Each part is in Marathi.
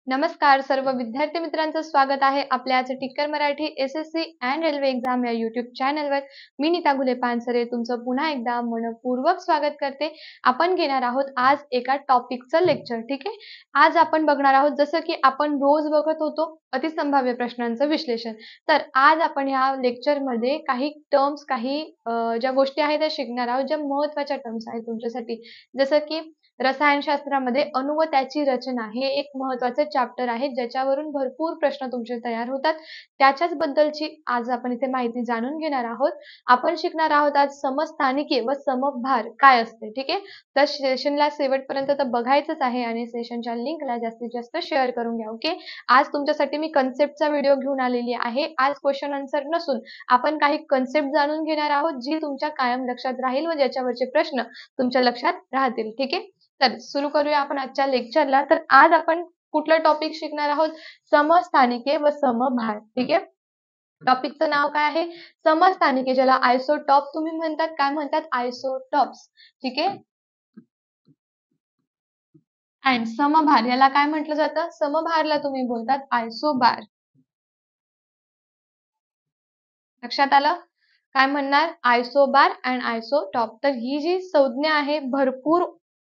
नमस्कार सर्व विद्यार्थी मित्रांचं स्वागत आहे आपल्या आज टिक्कर Marathi SSC and railway exam या यूट्यूब चॅनलवर. मी नीता गुले पानसरे तुमचं पुन्हा एकदा मनपूर्वक स्वागत करते. आपण घेणार आहोत आज एका टॉपिकचं लेक्चर. ठीक आहे, आज आपण बघणार आहोत जसं की आपण रोज बघत होतो अतिसंभाव्य प्रश्नांचं विश्लेषण. तर आज आपण या लेक्चरमध्ये काही टर्म्स काही ज्या गोष्टी आहेत त्या शिकणार आहोत, ज्या महत्त्वाच्या टर्म्स आहेत तुमच्यासाठी. जसं की रसायनशास्त्रामध्ये अणु व त्याची रचना हे एक महत्त्वाचे चॅप्टर आहे, ज्याच्यावरून भरपूर प्रश्न तुमचे तयार होतात. त्याच्याच बद्दलची आज आपण इथे माहिती जाणून घेणार आहोत. आपण शिकणार आहोत आज समस्थानिके व समभार काय असते. ठीक आहे, तर सेशनला शेवटपर्यंत तर बघायचंच आहे आणि सेशनच्या लिंकला जास्तीत जास्त शेअर करून घ्या. ओके, आज तुमच्यासाठी मी कन्सेप्टचा व्हिडिओ घेऊन आलेली आहे. आज क्वेश्चन आन्सर नसून आपण काही कन्सेप्ट जाणून घेणार आहोत, जी तुमच्या कायम लक्षात राहील व ज्याच्यावरचे प्रश्न तुमच्या लक्षात राहतील. ठीक आहे, तर सुरू करूया आपण आजच्या लेक्चरला. तर आज आपण कुठलं टॉपिक शिकणार आहोत? समस्थानिके व समभार. ठीक आहे, टॉपिकचं नाव काय आहे? समस्थानिके, ज्याला आयसोटॉप तुम्ही म्हणतात. काय म्हणतात? आयसोटॉप्स. ठीक आहे, अँड समभार याला काय म्हटलं जातं? समभारला तुम्ही बोलतात आयसोबार. लक्षात आलं? काय म्हणणार? आयसोबार अँड आयसोटॉप. तर ही जी संज्ञा आहे भरपूर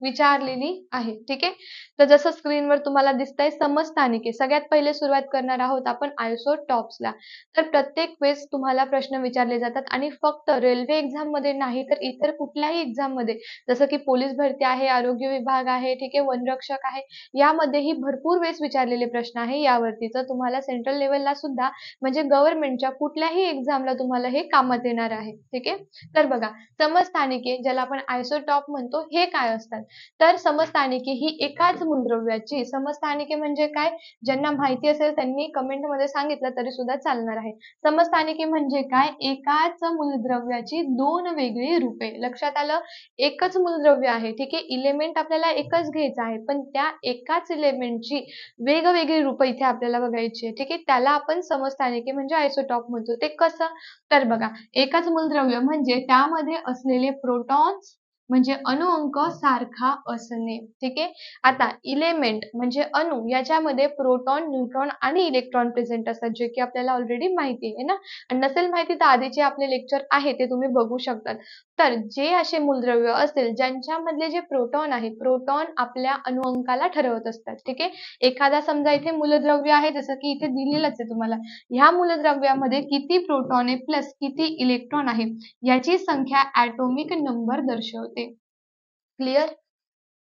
विचारलेली आहे. ठीक आहे, तर जसं स्क्रीनवर तुम्हाला दिसतंय समस्थानिके. सगळ्यात पहिले सुरुवात करणार आहोत आपण आयसोटॉप्सला. तर प्रत्येक वेळेस तुम्हाला प्रश्न विचारले जातात आणि फक्त रेल्वे एक्झाम मध्ये नाही तर इतर कुठल्याही एक्झाम मध्ये, जसं की पोलीस भरती आहे, आरोग्य विभाग आहे, ठीक आहे, वनरक्षक आहे, यामध्येही भरपूर वेळेस विचारलेले प्रश्न आहे यावरतीच. तुम्हाला सेंट्रल लेवलला सुद्धा म्हणजे गव्हर्नमेंटच्या कुठल्याही एक्झामला तुम्हाला हे कामात येणार आहे. ठीक आहे, तर बघा समस्थानिके ज्याला आपण आयसोटॉप म्हणतो हे काय असतात? तर समस्थानिके ही एकाच मूलद्रव्याची, समस्थानिके म्हणजे काय, ज्यांना माहिती असेल त्यांनी कमेंटमध्ये सांगितलं तरी सुद्धा चालणार आहे. समस्थानिके म्हणजे काय? एकाच मूलद्रव्याची दोन वेगळी रूपे. लक्षात आलं? एकच मूलद्रव्य आहे, ठीक आहे, इलेमेंट आपल्याला एकच घ्यायचं आहे, पण त्या एकाच इलेमेंटची वेगवेगळी रूपं इथे आपल्याला बघायची आहे. ठीक आहे, त्याला आपण समस्थानिके म्हणजे आयसोटॉप म्हणतो. ते कसं? तर बघा, एकाच मूलद्रव्य म्हणजे त्यामध्ये असलेले प्रोटॉन्स म्हणजे अणुअंक सारखा असणे. ठीक आहे, आता इलेमेंट म्हणजे अणु, याच्यामध्ये प्रोटॉन, न्यूट्रॉन आणि इलेक्ट्रॉन प्रेझेंट असतात, जे की आपल्याला ऑलरेडी माहिती आहे ना. आणि नसेल माहिती तर आधीचे आपले लेक्चर आहे ते तुम्ही बघू शकतात. तर जे असे मूलद्रव्य असेल ज्यांच्यामधले जे प्रोटॉन आहे, प्रोटॉन आपल्या अणुअंकाला ठरवत असतात. ठीक आहे, एखादा समजा इथे मूलद्रव्य आहे, जसं की इथे दिलेलंच आहे तुम्हाला, ह्या मूलद्रव्यामध्ये किती प्रोटॉन आहे प्लस किती इलेक्ट्रॉन आहे याची संख्या ॲटॉमिक नंबर दर्शवते. क्लिअर?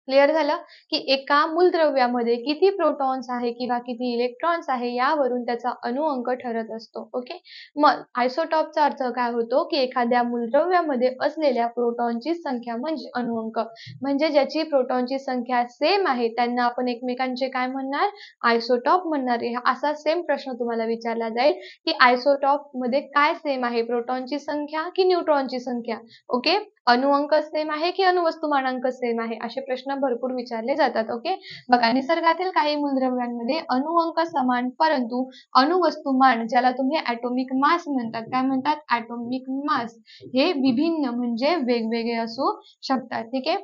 क्लिअर झालं की एका मूलद्रव्यामध्ये किती प्रोटॉन्स आहे किंवा किती इलेक्ट्रॉन्स आहे यावरून त्याचा अणुअंक ठरत असतो. ओके, मग आयसोटॉपचा अर्थ काय होतो की एखाद्या मूलद्रव्यामध्ये असलेल्या प्रोटॉनची संख्या म्हणजे अणुअंक, म्हणजे ज्याची प्रोटॉनची संख्या सेम आहे त्यांना आपण एकमेकांचे काय म्हणणार? आयसोटॉप म्हणणार. असा सेम प्रश्न तुम्हाला विचारला जाईल की आयसोटॉप मध्ये काय सेम आहे, प्रोटॉनची संख्या की न्यूट्रॉनची संख्या. ओके, अणुअंक सेम आहे की अणुवस्तुमानांक सेम आहे, असे प्रश्न भरपूर विचारले जातात. ओके, बघा, निसर्गातील काही मूलद्रव्यांमध्ये अणुअंक समान परंतु अणुवस्तुमान, ज्याला तुम्ही ॲटॉमिक मास म्हणतात, काय म्हणतात? ॲटॉमिक मास हे विभिन्न म्हणजे वेगवेगळे असू शकतात. ठीक आहे,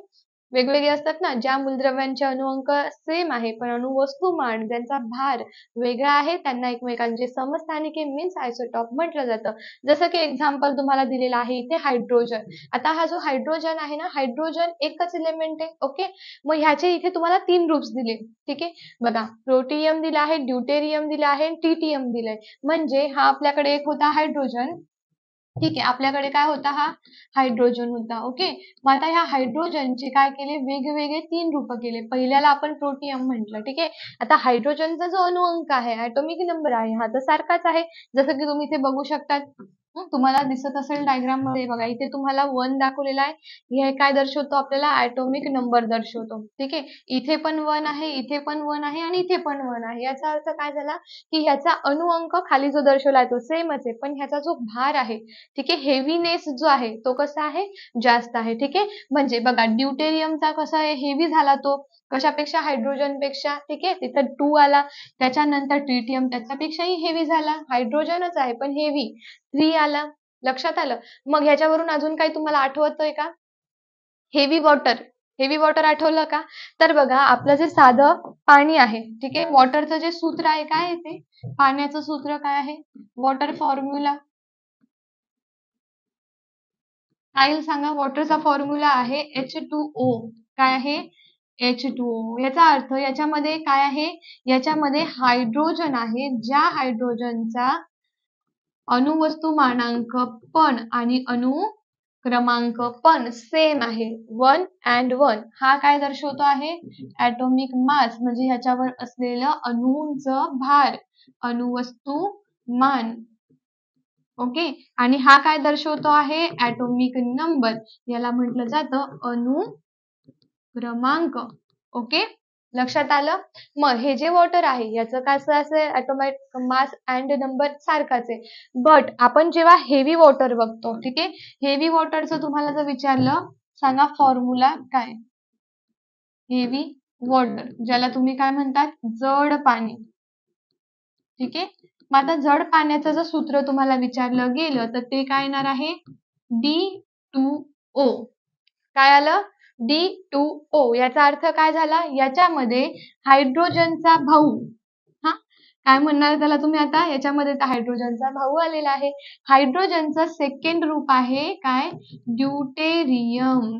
वेगवेगळे असतात ना, ज्या मूलद्रव्यांचे अणुअंक सेम आहे पण अणुवस्तुमान ज्यांचा भार वेगळा आहे त्यांना एकमेकांचे समस्थानिके मीन्स आयसोटॉप म्हटलं जातं. जसं की एक्झाम्पल तुम्हाला दिलेलं आहे इथे हायड्रोजन. आता हा जो हायड्रोजन आहे ना, हायड्रोजन एकच एलिमेंट आहे. ओके, मग ह्याचे इथे तुम्हाला 3 ग्रुप्स दिले. ठीक आहे, बघा, प्रोटियम दिला आहे, ड्यूटेरियम दिला आहे, टीटीएम दिलाय. म्हणजे हा आपल्याकडे एक होता हायड्रोजन. ठीक आहे, आपल्याकडे काय होता? हा हायड्रोजन होता. ओके, मग आता ह्या हायड्रोजनचे काय केले? वेगवेगळे 3 रूप केले. पहिल्याला आपण प्रोटियम म्हटलं. ठीक आहे, आता हायड्रोजनचा जो अणुअंक आहे, ॲटॉमिक नंबर आहे, हा तर सारखाच आहे. जसं की तुम्ही इथे बघू शकता, तुम्हाला दिसत असेल डायग्राम मध्ये, बघा इथे तुम्हाला 1 दाखवलेला आहे. हे काय दर्शवतो? आपल्याला ॲटॉमिक नंबर दर्शवतो. ठीक आहे, इथे पण 1 आहे, इथे पण 1 आहे आणि इथे पण 1 आहे. याचा अर्थ काय झाला की ह्याचा अणुअंक खाली जो दर्शवला आहे तो सेमच आहे, पण ह्याचा जो भार आहे, ठीक आहे, हेवीनेस जो आहे तो कसा आहे? जास्त आहे. ठीक आहे, म्हणजे बघा ड्यूटेरियमचा कसा आहे? हेवी झाला तो, कशापेक्षा? हायड्रोजन पेक्षा. ठीक आहे, तिथं 2 आला. त्याच्यानंतर ट्रिटियम त्याच्यापेक्षाही हेवी झाला, हायड्रोजनच आहे पण हेवी, 3 आला. लक्षात आलं? मग ह्याच्यावरून अजून काही तुम्हाला आठवतंय का? हेवी वॉटर, हेवी वॉटर आठवलं का? तर बघा आपलं जे साधं पाणी आहे, ठीक आहे, वॉटरचं जे सूत्र आहे काय आहे ते? पाण्याचं सूत्र काय आहे? वॉटर फॉर्म्युला काय येईल सांगा? वॉटरचा फॉर्म्युला आहे H2O. काय आहे? H2O. याचा अर्थ याच्यामध्ये काय आहे? याच्यामध्ये हायड्रोजन आहे, ज्या हायड्रोजनचा अणुवस्तुमानांक पण आणि अणु क्रमांक पण सेम आहे, 1 and 1. हा काय दर्शवतो आहे? ॲटॉमिक मास म्हणजे ह्याच्यावर असलेलं अणूंचं भार, अणुवस्तुमान. ओके, आणि हा काय दर्शवतो आहे? Atomic number. याला म्हटलं जातं अणु क्रमांक. ओके, लक्षात आलं? मग हे जे वॉटर आहे याचं कसं असेल? ॲटॉमिक मास अँड नंबर सारखाच आहे. बट आपण जेव्हा हेवी वॉटर बघतो, ठीक आहे, हेवी वॉटरचं तुम्हाला जर विचारलं, सांगा फॉर्म्युला काय? हेवी वॉटर, ज्याला तुम्ही काय म्हणतात? जड पाणी. ठीक आहे, मग आता जड पाण्याचं जर सूत्र तुम्हाला विचारलं गेलं तर ते काय येणार आहे? D2O. काय आलं? D2O. याचा अर्थ काय झाला? याच्यामध्ये हायड्रोजनचा भाऊ, हा काय म्हणणार त्याला तुम्ही आता? याच्यामध्ये हायड्रोजनचा भाऊ आलेला आहे. हायड्रोजनचं सेकंड रूप आहे काय? ड्यूटेरियम.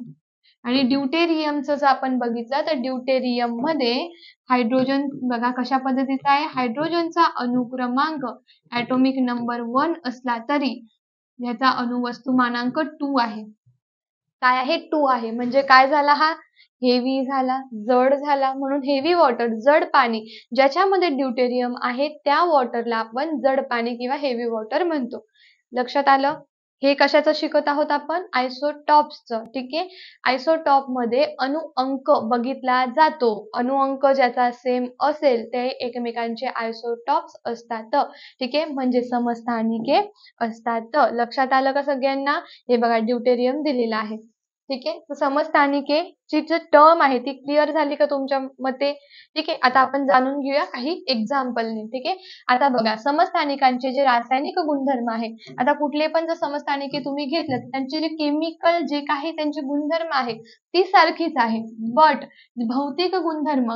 आणि ड्यूटेरियमचं जर आपण बघितलं तर ड्यूटेरियम मध्ये हायड्रोजन बघा कशा पद्धतीचा आहे? हायड्रोजनचा अणुक्रमांक ॲटॉमिक नंबर 1 असला तरी याचा अणुवस्तुमानांक 2 आहे. काय आहे? 2 आहे. म्हणजे काय झाला? हा हेवी झाला, जड झाला. म्हणून हेवी वॉटर, जड पाणी ज्याच्यामध्ये ड्यूटेरियम आहे त्या वॉटरला आपण जड पाणी किंवा हेवी वॉटर म्हणतो. लक्षात आलं? हे कशाचं शिकत आहोत आपण? आयसोटॉप्सचं. ठीक आहे, आयसोटॉप मध्ये अणुअंक बघितला जातो. अणुअंक ज्याचा सेम असेल ते एकमेकांचे आयसोटॉप्स असतात. ठीक आहे, म्हणजे समस्थानिके असतात. लक्षात आलं का सगळ्यांना? हे बघा ड्यूटेरियम दिलेला आहे. ठीक आहे, तर समस्थानिकेची जी टर्म आहे ती क्लिअर झाली का तुमच्या मते? ठीक आहे, आता आपण जाणून घेऊया काही एक्झाम्पलने. ठीक आहे, आता बघा समस्थानिकांचे जे रासायनिक गुणधर्म आहे, आता कुठले पण जर समस्थानिके तुम्ही घेतलं त्यांचे जे केमिकल जे काही त्यांचे गुणधर्म आहे ती सारखीच आहे, बट भौतिक गुणधर्म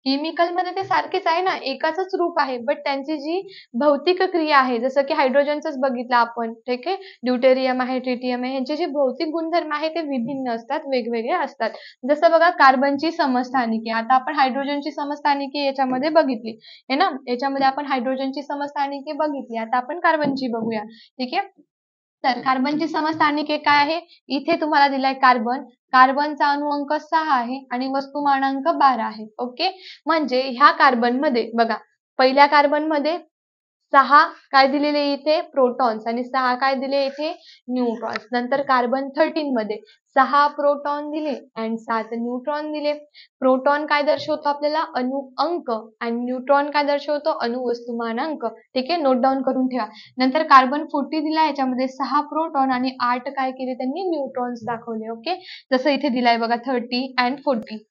केमिकल मध्ये ते सारखेच आहे ना, एकाच रूप आहे, बट त्यांची जी भौतिक क्रिया आहे, जसं की हायड्रोजनच बघितलं आपण, ठीक आहे, ड्यूटेरियम आहे, ट्रिटियम आहे, यांचे जे भौतिक गुणधर्म आहे ते विभिन्न असतात, वेगवेगळे असतात. जसं बघा कार्बनची समस्थानिके, आता आपण हायड्रोजनची समस्थानिके याच्यामध्ये बघितली आहे ना, याच्यामध्ये आपण हायड्रोजनची समस्थानिके बघितली, आता आपण कार्बनची बघूया. ठीक आहे, तर कार्बनची समस्थानिके काय आहे? इथे तुम्हाला दिलाय कार्बन, कार्बनचा अणुअंक 6 आहे आणि वस्तुमानांक 12 आहे. ओके, म्हणजे ह्या कार्बन मध्ये बघा, पहिल्या कार्बन मध्ये 6 काय दिलेले इथे? प्रोटॉन्स, आणि 6 काय दिले इथे? न्यूट्रॉन्स. नंतर कार्बन 13 मध्ये 6 प्रोटॉन दिले आणि 7 न्यूट्रॉन दिले. प्रोटॉन काय दर्शवतो आपल्याला? अणुअंक, आणि न्यूट्रॉन काय दर्शवतो? अणुवस्तुमानांक. ठीक आहे, नोट डाऊन करून ठेवा. नंतर कार्बन 40 दिला, याच्यामध्ये 6 प्रोटॉन आणि 8 काय केले त्यांनी? न्यूट्रॉन्स दाखवले. ओके, जसं इथे दिलाय बघा 30 and 40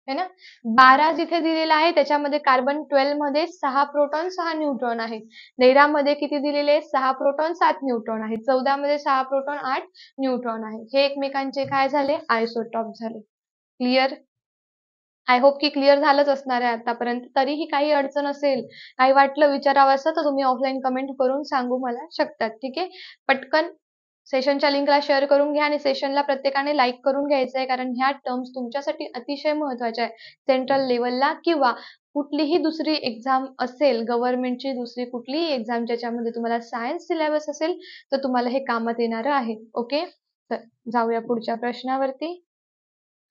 है ना. 12 जिथे दिलेला आहे त्याच्यामध्ये कार्बन 12 मध्ये 6 प्रोटॉन 6 न्यूट्रॉन आहे. 13 मध्ये किती दिलेले? 6 प्रोटॉन 7 न्यूट्रॉन आहे. 14 मध्ये 6 प्रोटॉन 8 न्यूट्रॉन आहे. हे एकमेकांचे काय झाले? आयसोटॉप झाले. क्लिअर? आय होप की क्लिअर झालंच असणार आहे आतापर्यंत. तरीही काही अडचण असेल, काही वाटलं विचारावं असं, तर तुम्ही ऑफलाईन कमेंट करून सांगू मला शकतात. ठीक आहे, पटकन सेशनच्या लिंकला शेअर करून घ्या आणि सेशनला प्रत्येकाने लाईक करून घ्यायचं आहे, कारण ह्या टर्म्स तुमच्यासाठी अतिशय महत्त्वाच्या आहे. सेंट्रल लेवलला किंवा कुठलीही दुसरी एक्झाम असेल, गव्हर्नमेंटची दुसरी कुठलीही एक्झाम ज्याच्यामध्ये तुम्हाला सायन्स सिलेबस असेल, तर तुम्हाला हे कामात येणारं आहे. ओके, तर जाऊया पुढच्या प्रश्नावरती.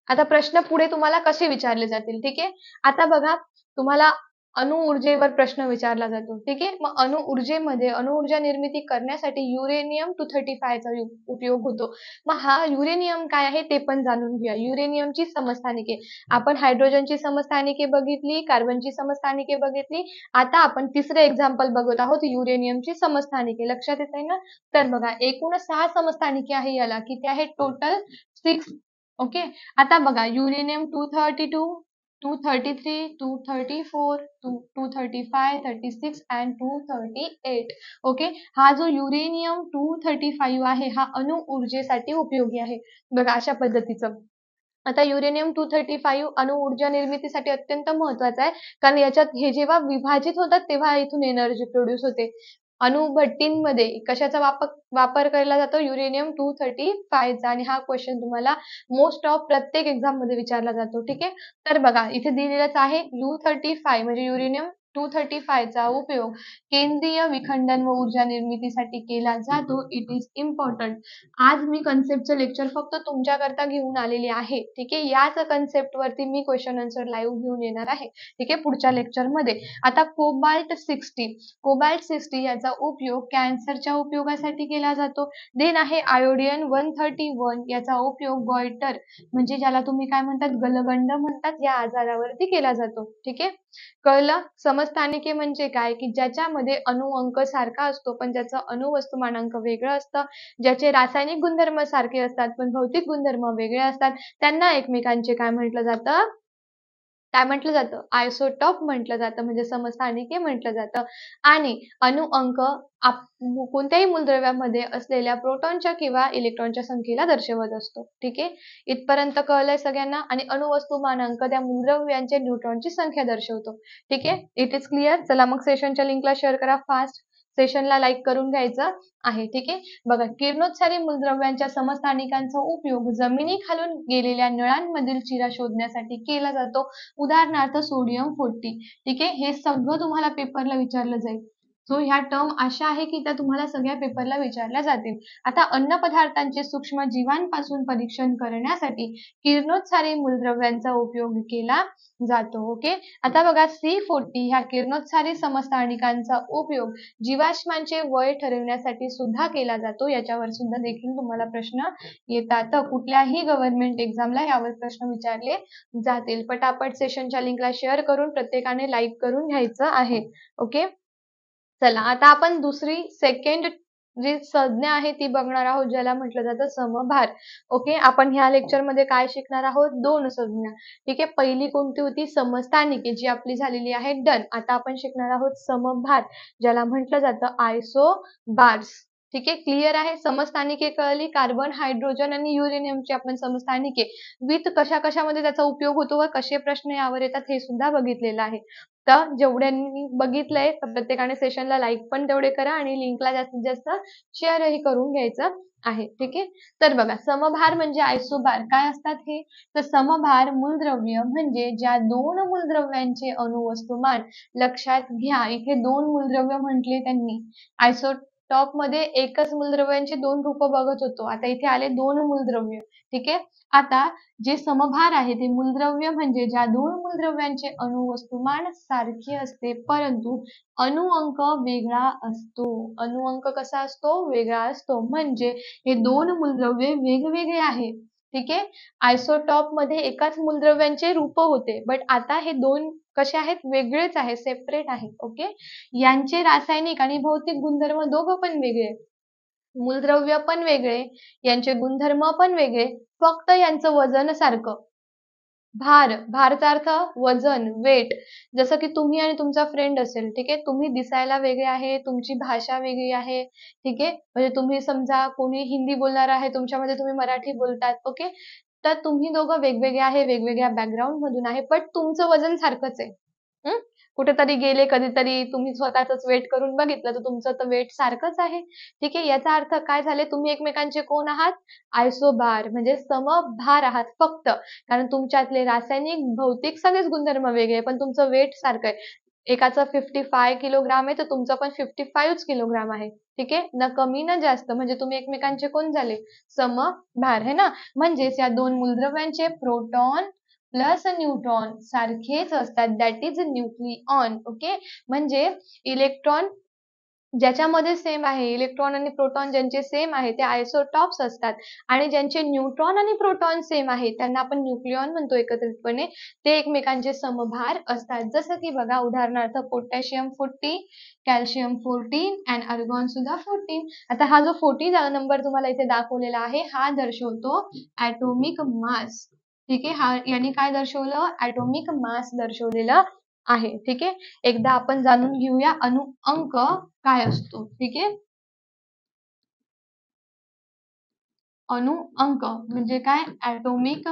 आता प्रश्न पुढे तुम्हाला कसे विचारले जातील? ठीक आहे, आता बघा तुम्हाला अणुऊर्जेवर प्रश्न विचारला जातो. ठीक आहे, मग अणुऊर्जेमध्ये अणुऊर्जा निर्मिती करण्यासाठी युरेनियम 235 चा उपयोग होतो. मग हा युरेनियम काय आहे ते पण जाणून घेऊया. युरेनियमची समस्थानिके, आपण हायड्रोजनची समस्थानिके बघितली, कार्बनची समस्थानिके बघितली, आता आपण तिसरे एक्झाम्पल बघत आहोत युरेनियमची समस्थानिके. लक्षात येत आहे ना? तर बघा एकूण 6 समस्थानिके आहे, याला किती आहे टोटल? 6. ओके, आता बघा युरेनियम 232, 233, 234, 235, 36 and 238. ओके, हा जो युरेनियम 235 आहे हा अणु ऊर्जेसाठी उपयोगी आहे. बघा अशा पद्धतीचं आता युरेनियम 235 अणु ऊर्जा निर्मितीसाठी अत्यंत महत्वाचा आहे, कारण याच्यात हे जेव्हा विभाजित होतात तेव्हा इथून एनर्जी प्रोड्यूस होते. अणुभट्टींमध्ये कशाचा वापर केला जातो? युरेनियम 235 चा. आणि हा क्वेश्चन तुम्हाला मोस्ट ऑफ प्रत्येक एक्झाम मध्ये विचारला जातो. ठीक आहे. तर बघा इथे दिलेलंच आहे, U35 म्हणजे युरेनियम 235 चा उपयोग केंद्रीय विखंडन व ऊर्जा निर्मितीसाठी केला जातो. It is important. आज मी कन्सेप्टचं लेक्चर फक्त तुमच्याकरता घेऊन आलेली आहे. ठीक आहे. याच कन्सेप्ट वरती मी क्वेश्चन आन्सर लाईव्ह घेऊन येणार आहे. ठीक आहे, पुढच्या लेक्चर मध्ये. आता कोबाल्ट 60 याचा उपयोग कॅन्सरच्या उपयोगासाठी केला जातो. देन आहे आयोडिन 131 याचा उपयोग गॉइटर म्हणजे ज्याला तुम्ही काय म्हणतात, गलगंड म्हणतात, या आजारावरती केला जातो. ठीक आहे. कळलं? समस्थानिके म्हणजे काय, की ज्याच्यामध्ये अणुअंक सारखा असतो पण ज्याचं अणुवस्तुमानांक वेगळं असतं, ज्याचे रासायनिक गुणधर्म सारखे असतात पण भौतिक गुणधर्म वेगळे असतात, त्यांना एकमेकांचे काय म्हटलं जातं, आयसोटॉप म्हटलं जातं, म्हणजे समस्थानिके म्हटलं जातं. आणि अणुअंक कोणत्याही मूलद्रव्यामध्ये असलेल्या प्रोटॉनच्या किंवा इलेक्ट्रॉनच्या संख्येला दर्शवत असतो. ठीक आहे. इथपर्यंत कळलंय सगळ्यांना. आणि अणुवस्तुमानांक त्या मूलद्रव्यांचे न्यूट्रॉनची संख्या दर्शवतो. ठीक आहे. It is clear. चला मग सेशनच्या लिंकला शेअर करा फास्ट. सेशनला लाईक करून घ्यायचं आहे. ठीक आहे. बघा, किरणोत्सारी मूलद्रव्यांच्या समस्थानिकांचा उपयोग जमिनीखालून गेलेल्या नळांमधील चिरा शोधण्यासाठी केला जातो. उदाहरणार्थ सोडियम 40. ठीक आहे. हे सगळं तुम्हाला पेपरला विचारलं जाईल. सो ह्या टर्म अशा आहे की त्या तुम्हाला सगळ्या पेपरला विचारल्या जातील. आता अन्न पदार्थांचे सूक्ष्म जीवांपासून परीक्षण करण्यासाठी किरणोत्सारी मूलद्रव्यांचा उपयोग केला जातो. ओके. आता बघा, C40 ह्या किरणोत्सारी समस्थानिकांचा उपयोग जीवाश्मांचे वय ठरवण्यासाठी सुद्धा केला जातो. याच्यावर सुद्धा देखील तुम्हाला प्रश्न येतात. कुठल्याही गव्हर्नमेंट एक्झामला यावर प्रश्न विचारले जातील. पटापट सेशनच्या लिंकला शेअर करून प्रत्येकाने लाईक करून घ्यायचं आहे. ओके. चला आता आपण दुसरी सेकंड जी संज्ञा आहे ती बघणार आहोत, ज्याला म्हटलं जातं समभार. ओके. आपण ह्या लेक्चर मध्ये काय शिकणार आहोत? दोन संज्ञा. ठीक आहे. पहिली कोणती होती? समस्थानिके, जी आपली झालेली आहे डन. आता आपण शिकणार आहोत समभार, ज्याला म्हटलं जातं आयसोबार्स. ठीक आहे. क्लिअर आहे. समस्थानिके कळली. कार्बन, हायड्रोजन आणि युरेनियमची आपण समस्थानिके विथ कशा कशामध्ये त्याचा उपयोग होतो व कसे प्रश्न यावर येतात हे सुद्धा बघितलेलं आहे. तर जेवढ्यांनी बघितलंय तर प्रत्येकाने सेशनला लाईक पण तेवढे करा आणि लिंकला जास्तीत जास्त शेअरही करून घ्यायचं आहे. ठीक आहे. तर बघा, समभार म्हणजे आयसोबार काय असतात हे? तर समभार मूलद्रव्य म्हणजे ज्या दोन मूलद्रव्यांचे अणुवस्तुमान, लक्षात घ्या इथे दोन मूलद्रव्य म्हटले त्यांनी. आयसोटॉप मध्ये एकच मूलद्रव्यांचे दोन रूप बघत होतो, आता इथे आले दोन मूलद्रव्य. ठीक आहे. आता जे समभार आहे ते मूलद्रव्य म्हणजे ज्या दोन मूलद्रव्यांचे अणुवस्तुमान सारखे असते परंतु अणुअंक वेगळा असतो. अणुअंक कसा असतो? वेगळा असतो. म्हणजे हे दोन मूलद्रव्ये वेगवेगळे आहेत. ठीक आहे. आयसोटॉप मध्ये एकाच मूलद्रव्यांचे रूप होते, बट आता हे दोन कसे आहेत? वेगळेच आहे, सेपरेट आहे. ओके. यांचे रासायनिक आणि भौतिक गुणधर्म दोघं पण वेगळे, मूलद्रव्य पण वेगळे, यांचे गुणधर्म पण वेगळे, फक्त यांचं वजन सारखं. भारचा अर्थ वजन, वेट. जसं की तुम्ही आणि तुमचा फ्रेंड असेल. ठीक आहे. तुम्ही दिसायला वेगळे आहे, तुमची भाषा वेगळी आहे. ठीक आहे. म्हणजे तुम्ही समजा कोणी हिंदी बोलणार आहे, तुमच्यामध्ये तुम्ही मराठी बोलतात. ओके. तर तुम्ही दोघं वेगवेगळे आहे, वेगवेगळ्या बॅकग्राऊंड मधून आहे, पण तुमचं वजन सारखंच आहे. कुठेतरी गेले, कधीतरी तुम्ही स्वतःच वेट करून बघितलं तर तुमचं तर वेट सारखंच आहे. ठीक आहे. याचा अर्थ काय झाले? तुम्ही एकमेकांचे कोण आहात? आयसोबार म्हणजे समभार आहात फक्त. कारण तुमच्यातले रासायनिक, भौतिक सगळेच गुणधर्म वेगळे पण तुमचं वेट सारखं आहे. एकाचं 55 किलोग्राम आहे तर तुमचं पण 55 किलोग्राम आहे. ठीक आहे. ना कमी ना जास्त, म्हणजे तुम्ही एकमेकांचे कोण झाले? समभार है ना. म्हणजेच या दोन मूलद्रव्यांचे प्रोटॉन प्लस न्यूट्रॉन सारखेच असतात. That is nucleon. ओके. म्हणजे इलेक्ट्रॉन ज्याच्यामध्ये सेम आहे, इलेक्ट्रॉन आणि प्रोटॉन ज्यांचे सेम आहे ते आयसोटॉप्स असतात. आणि ज्यांचे न्यूट्रॉन आणि प्रोटॉन सेम आहे त्यांना आपण न्यूक्लिऑन म्हणतो एकत्रितपणे. ते एकमेकांचे समभार असतात. जसं की बघा, उदाहरणार्थ पोटॅशियम 40, कॅल्शियम 14 अँड आर्गॉन सुद्धा 14. आता हा जो 40 नंबर तुम्हाला इथे दाखवलेला आहे हा दर्शवतो ऍटोमिक मास. ठीक आहे. हा यांनी काय दर्शवलं? ऍटोमिक मास दर्शवलेलं आहे. ठीक आहे. एकदा आपण जाणून घेऊया अणुअंक काय असतो. ठीक आहे. अणुअंक म्हणजे काय? Atomic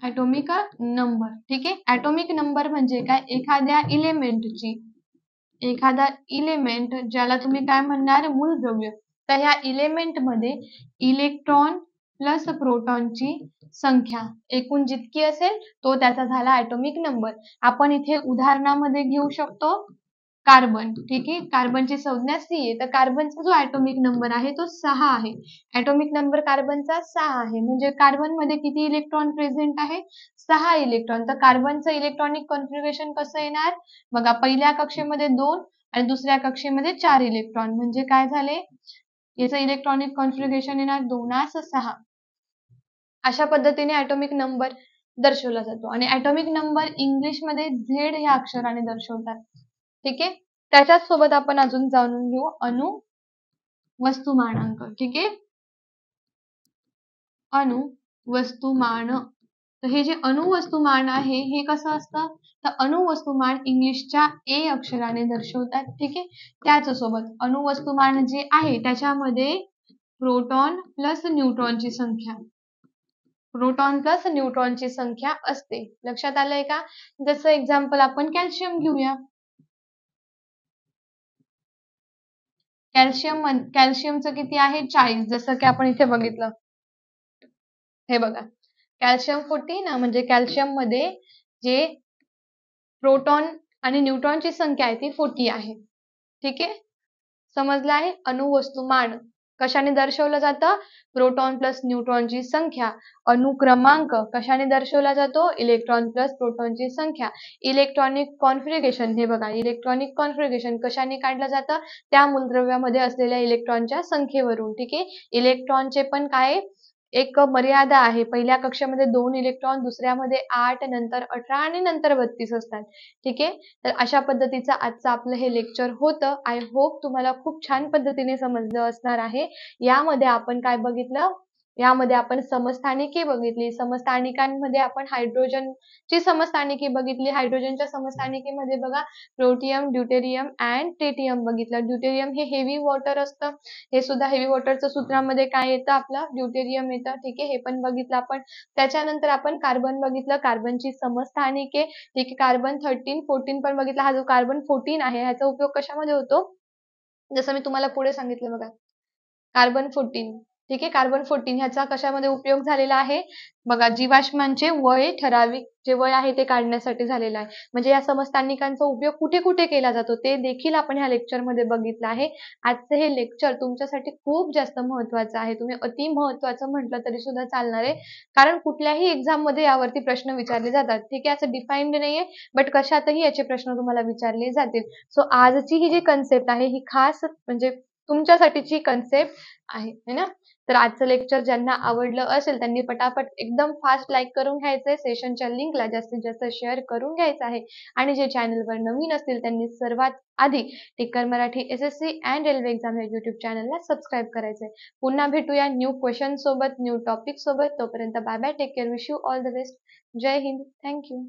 atomic number. ठीक आहे. ॲटॉमिक नंबर म्हणजे काय? एखादा इलेमेंट ज्याला तुम्ही काय म्हणणार? मूलद्रव्य. तर ह्या इलेमेंटमध्ये इलेक्ट्रॉन प्लस प्रोटॉनची संख्या एकूण जितकी असेल तो त्याचा झाला ॲटॉमिक नंबर. आपण इथे उदाहरणामध्ये घेऊ शकतो कार्बन. ठीक आहे. कार्बनची संज्ञा C आहे. तर कार्बनचा जो ॲटॉमिक नंबर आहे तो 6 आहे. ॲटॉमिक नंबर कार्बनचा 6 आहे. म्हणजे कार्बनमध्ये किती इलेक्ट्रॉन प्रेझेंट आहे? 6 इलेक्ट्रॉन. तर कार्बनचं इलेक्ट्रॉनिक कॉन्फिगरेशन कसं येणार? बघा, पहिल्या कक्षेमध्ये 2 आणि दुसऱ्या कक्षेमध्ये 4 इलेक्ट्रॉन. म्हणजे काय झाले? याचं इलेक्ट्रॉनिक कॉन्फिगरेशन येणार 2s6. अशा पद्धतीने ॲटॉमिक नंबर दर्शवला जातो आणि ॲटॉमिक नंबर इंग्लिशमध्ये Z ह्या अक्षराने दर्शवतात. ठीक आहे. त्याच्याच सोबत आपण अजून जाणून घेऊ अणु वस्तुमानांक. ठीक आहे. अणु वस्तुमान. तर हे जे अणु वस्तुमान आहे हे कसं असतं? तर अणु वस्तुमान इंग्लिशच्या A अक्षराने दर्शवतात. ठीक आहे. त्याच सोबत अणु वस्तुमान जे आहे त्याच्यामध्ये प्रोटॉन प्लस न्यूट्रॉनची संख्या असते. लक्षात आलंय का? जसं एक्झाम्पल आपण कॅल्शियम घेऊया. कॅल्शियमचं किती आहे? 40. जसं की आपण इथे बघितलं. हे बघा, कॅल्शियम 40 ना, म्हणजे कॅल्शियम मध्ये जे प्रोटॉन आणि न्यूट्रॉनची संख्या आहे ती 40 आहे. ठीक आहे. समजलं आहे? अणुवस्तुमान कशाने दर्शवलं जातं? प्रोटॉन प्लस न्यूट्रॉनची संख्या. अणुक्रमांक कशाने दर्शवला जातो? इलेक्ट्रॉन प्लस प्रोटॉनची संख्या. Electronic configuration. हे बघा, इलेक्ट्रॉनिक कॉन्फिगरेशन कशाने काढलं जातं? त्या मूलद्रव्यामध्ये असलेल्या इलेक्ट्रॉनच्या संख्येवरून. ठीक आहे. इलेक्ट्रॉनचे पण काय एक मर्यादा आहे. पहिल्या कक्षेमध्ये 2 इलेक्ट्रॉन, दुसऱ्यामध्ये 8, नंतर 18 आणि नंतर 32 असतात. ठीक आहे. तर अशा पद्धतीचं आजचं आपलं हे लेक्चर होतं. आय होप तुम्हाला खूप छान पद्धतीने समजलं असणार आहे. यामध्ये आपण काय बघितलं? यामध्ये आपण समस्थानिके बघितली. समस्थानिकांमध्ये आपण हायड्रोजनची समस्थानिके बघितली. हायड्रोजनच्या समस्थानिकेमध्ये बघा प्रोटियम, ड्यूटेरियम अँड ट्रिटियम बघितलं. ड्यूटेरियम हे हेवी वॉटर असतं. हे सुद्धा हेवी वॉटरच्या सूत्रामध्ये काय येतं? आपलं ड्यूटेरियम येतं. ठीक आहे. हे पण बघितलं आपण. त्याच्यानंतर आपण कार्बन बघितलं. कार्बनची समस्थानिके. ठीक आहे. कार्बन 13, 14 पण बघितला. हा जो कार्बन 14 आहे ह्याचा उपयोग कशामध्ये होतो? जसं मी तुम्हाला पुढे सांगितलं बघा, कार्बन 14. ठीक आहे. कार्बन 14 ह्याचा कशामध्ये उपयोग झालेला आहे? बघा, जीवाश्मांचे वय, ठराविक जे वय आहे ते काढण्यासाठी झालेला आहे. म्हणजे या समस्थानिकांचा उपयोग कुठे कुठे केला जातो ते देखील आपण ह्या लेक्चरमध्ये बघितलं आहे. आजचं हे लेक्चर तुमच्यासाठी खूप जास्त महत्त्वाचं आहे. तुम्ही अति महत्त्वाचं म्हटलं तरी सुद्धा चालणार आहे. कारण कुठल्याही एक्झाममध्ये यावरती प्रश्न विचारले जातात. ठीक आहे. असं डिफाईन्ड नाहीये, बट कशातही याचे प्रश्न तुम्हाला विचारले जातील. सो आजची ही जी कन्सेप्ट आहे ही खास म्हणजे तुमच्यासाठीची कन्सेप्ट आहे, है ना? तर आजचं लेक्चर ज्यांना आवडलं असेल त्यांनी पटापट एकदम फास्ट लाईक करून घ्यायचंय. सेशनच्या लिंकला जास्तीत जास्त शेअर करून घ्यायचं आहे. आणि जे चॅनलवर नवीन असतील त्यांनी सर्वात आधी टिकर Marathi SSC and railway exam या YouTube चॅनलला सबस्क्राईब करायचंय. पुन्हा भेटूया न्यू क्वेश्चन सोबत, न्यू टॉपिक सोबत. तोपर्यंत bye bye. Take care. Wish you all the best. Jai Hind. Thank you.